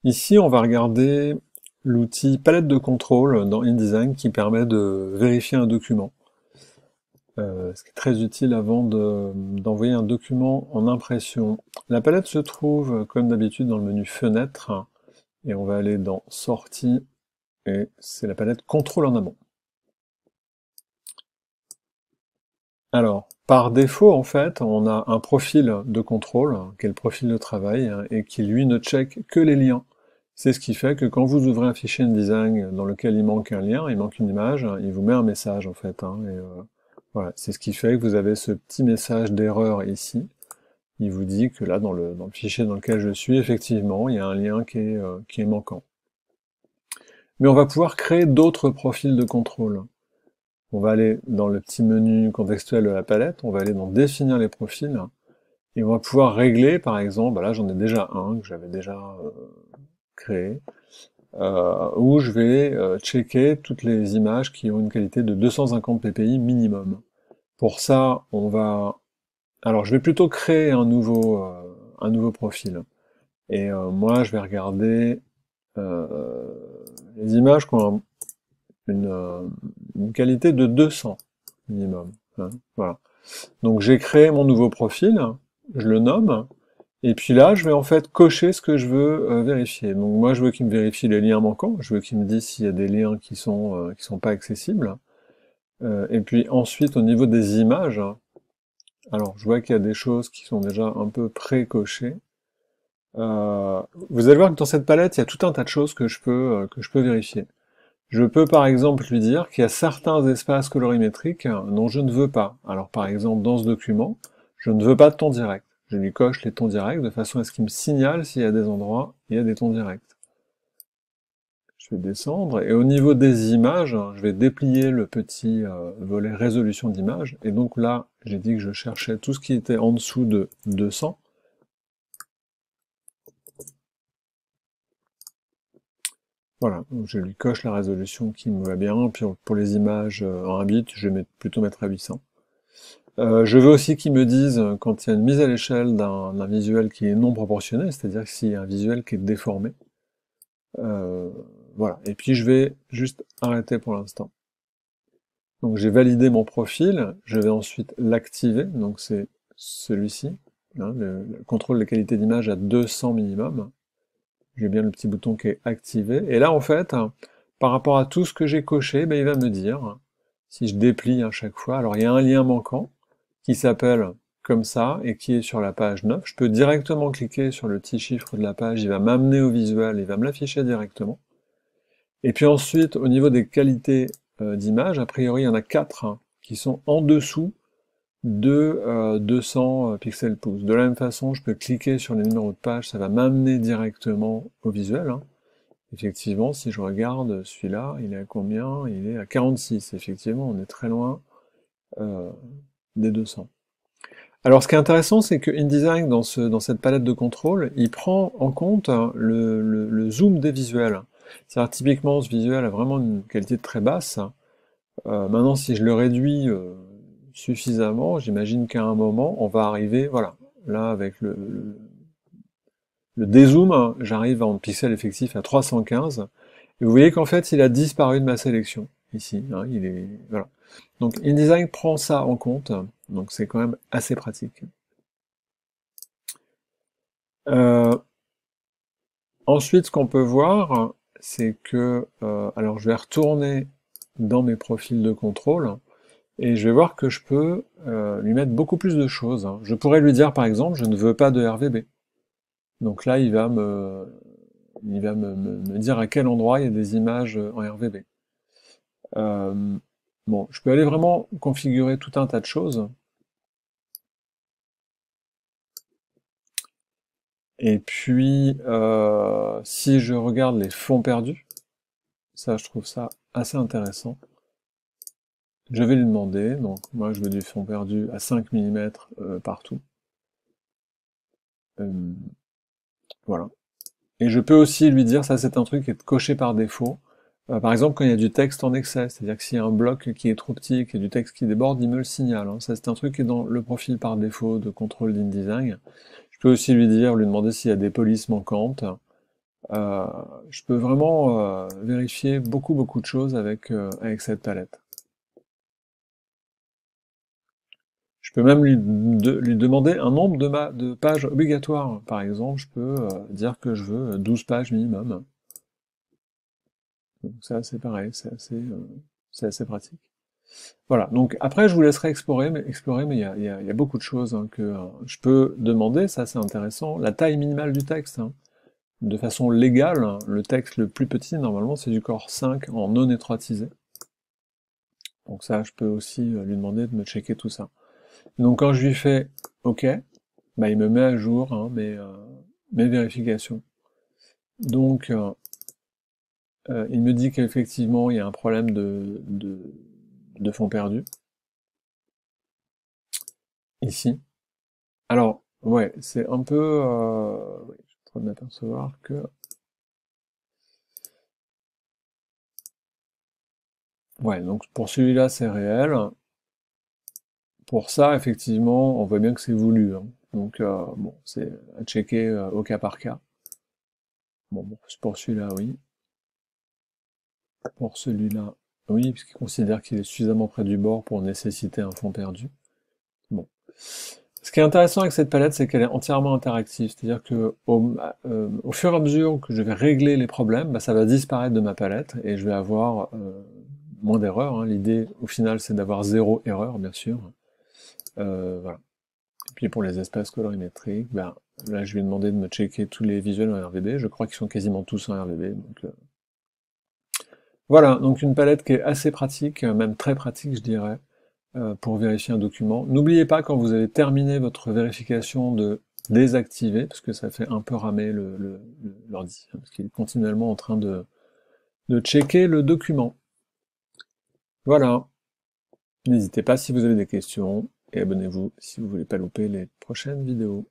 Ici, on va regarder l'outil palette de contrôle dans InDesign qui permet de vérifier un document. Ce qui est très utile avant d'envoyer un document en impression. La palette se trouve, comme d'habitude, dans le menu Fenêtre, et on va aller dans Sortie, et c'est la palette Contrôle en amont. Alors, par défaut, en fait, on a un profil de contrôle, qui est le profil de travail, et qui, lui, ne check que les liens. C'est ce qui fait que quand vous ouvrez un fichier InDesign dans lequel il manque un lien, il manque une image, il vous met un message, en fait. Voilà, c'est ce qui fait que vous avez ce petit message d'erreur ici. Il vous dit que là, dans le fichier dans lequel je suis, effectivement, il y a un lien qui est manquant. Mais on va pouvoir créer d'autres profils de contrôle. On va aller dans le petit menu contextuel de la palette, on va aller dans définir les profils, et on va pouvoir régler, par exemple, là j'en ai déjà un que j'avais déjà créé, où je vais checker toutes les images qui ont une qualité de 250 ppi minimum. Pour ça, alors je vais plutôt créer un nouveau profil. Et moi, je vais regarder les images qui ont une qualité de 200 minimum. Hein, voilà. Donc j'ai créé mon nouveau profil, je le nomme, et puis là, je vais en fait cocher ce que je veux vérifier. Donc moi, je veux qu'il me vérifie les liens manquants, je veux qu'il me dise s'il y a des liens qui sont pas accessibles. Et puis ensuite, au niveau des images, alors je vois qu'il y a des choses qui sont déjà un peu pré-cochées. Vous allez voir que dans cette palette, il y a tout un tas de choses que je peux vérifier. Je peux par exemple lui dire qu'il y a certains espaces colorimétriques dont je ne veux pas. Alors par exemple, dans ce document, je ne veux pas de ton direct. Je lui coche les tons directs de façon à ce qu'il me signale s'il y a des endroits où il y a des tons directs. Je vais descendre, et au niveau des images, je vais déplier le petit volet résolution d'image, et donc là, j'ai dit que je cherchais tout ce qui était en dessous de 200. Voilà, donc je lui coche la résolution qui me va bien, puis pour les images en 1 bit, je vais plutôt mettre à 800. Je veux aussi qu'ils me disent quand il y a une mise à l'échelle d'un visuel qui est non proportionné, c'est-à-dire s'il y a un visuel qui est déformé. Euh, voilà, et puis je vais juste arrêter pour l'instant. Donc j'ai validé mon profil, je vais ensuite l'activer, donc c'est celui-ci, hein, le contrôle de qualité d'image à 200 minimum. J'ai bien le petit bouton qui est activé, et là en fait, par rapport à tout ce que j'ai coché, ben, il va me dire, si je déplie à chaque fois, alors il y a un lien manquant, qui s'appelle comme ça, et qui est sur la page 9. Je peux directement cliquer sur le petit chiffre de la page, il va m'amener au visuel, il va me l'afficher directement. Et puis ensuite, au niveau des qualités d'image, a priori il y en a 4 qui sont en dessous de 200 pixels pouces. De la même façon, je peux cliquer sur les numéros de page, ça va m'amener directement au visuel. Effectivement, si je regarde celui-là, il est à combien? Il est à 46. Effectivement, on est très loin des 200. Alors ce qui est intéressant, c'est que InDesign, dans cette palette de contrôle, il prend en compte le zoom des visuels. C'est-à-dire typiquement, ce visuel a vraiment une qualité très basse. Maintenant, si je le réduis suffisamment, j'imagine qu'à un moment, on va arriver, voilà, là avec le dézoom, j'arrive en pixels effectifs à 315, et vous voyez qu'en fait, il a disparu de ma sélection, ici, voilà. Donc InDesign prend ça en compte, donc c'est quand même assez pratique. Euh, Ensuite, ce qu'on peut voir, c'est que, alors je vais retourner dans mes profils de contrôle, et je vais voir que je peux lui mettre beaucoup plus de choses. Je pourrais lui dire, par exemple, je ne veux pas de RVB. Donc là, il va me dire à quel endroit il y a des images en RVB. Bon, je peux aller vraiment configurer tout un tas de choses. Et puis, si je regarde les fonds perdus, ça, je trouve ça assez intéressant. Je vais lui demander, donc moi je veux du fond perdu à 5 mm partout. Euh, voilà. Et je peux aussi lui dire, ça c'est un truc qui est coché par défaut. Par exemple, quand il y a du texte en excès, c'est-à-dire que s'il y a un bloc qui est trop petit, qu'il y a du texte qui déborde, il me le signale. Ça c'est un truc qui est dans le profil par défaut de contrôle d'InDesign. Je peux aussi lui demander s'il y a des polices manquantes. Euh, je peux vraiment vérifier beaucoup de choses avec cette palette. Je peux même lui demander un nombre de pages obligatoires. Par exemple, je peux dire que je veux 12 pages minimum. Donc ça, c'est pareil, c'est assez pratique. Voilà, donc après, je vous laisserai explorer, mais il y a beaucoup de choses hein, que je peux demander, ça c'est intéressant, la taille minimale du texte. Hein. De façon légale, hein, le texte le plus petit, normalement, c'est du corps 5 en non étroitisé. Donc ça, je peux aussi lui demander de me checker tout ça. Donc quand je lui fais OK, bah, il me met à jour hein, mes vérifications. Donc il me dit qu'effectivement il y a un problème de fond perdu ici. Alors ouais, c'est un peu, ouais, je suis en train de m'apercevoir que ouais, donc pour celui-là c'est réel. Pour ça, effectivement, on voit bien que c'est voulu. Hein. Donc bon, c'est à checker au cas par cas. Bon, pour celui-là, oui. Pour celui-là, oui, puisqu'il considère qu'il est suffisamment près du bord pour nécessiter un fond perdu. Bon. Ce qui est intéressant avec cette palette, c'est qu'elle est entièrement interactive. C'est-à-dire que au fur et à mesure que je vais régler les problèmes, bah, ça va disparaître de ma palette et je vais avoir moins d'erreurs. Hein. L'idée, au final, c'est d'avoir 0 erreur, bien sûr. Voilà. Et puis pour les espaces colorimétriques, ben, là, je lui ai demandé de me checker tous les visuels en RVB. Je crois qu'ils sont quasiment tous en RVB. Donc, voilà, donc une palette qui est assez pratique, même très pratique, je dirais. Pour vérifier un document. N'oubliez pas quand vous avez terminé votre vérification de désactiver, parce que ça fait un peu ramer l'ordi, hein, parce qu'il est continuellement en train de checker le document. Voilà. N'hésitez pas si vous avez des questions, et abonnez-vous si vous voulez pas louper les prochaines vidéos.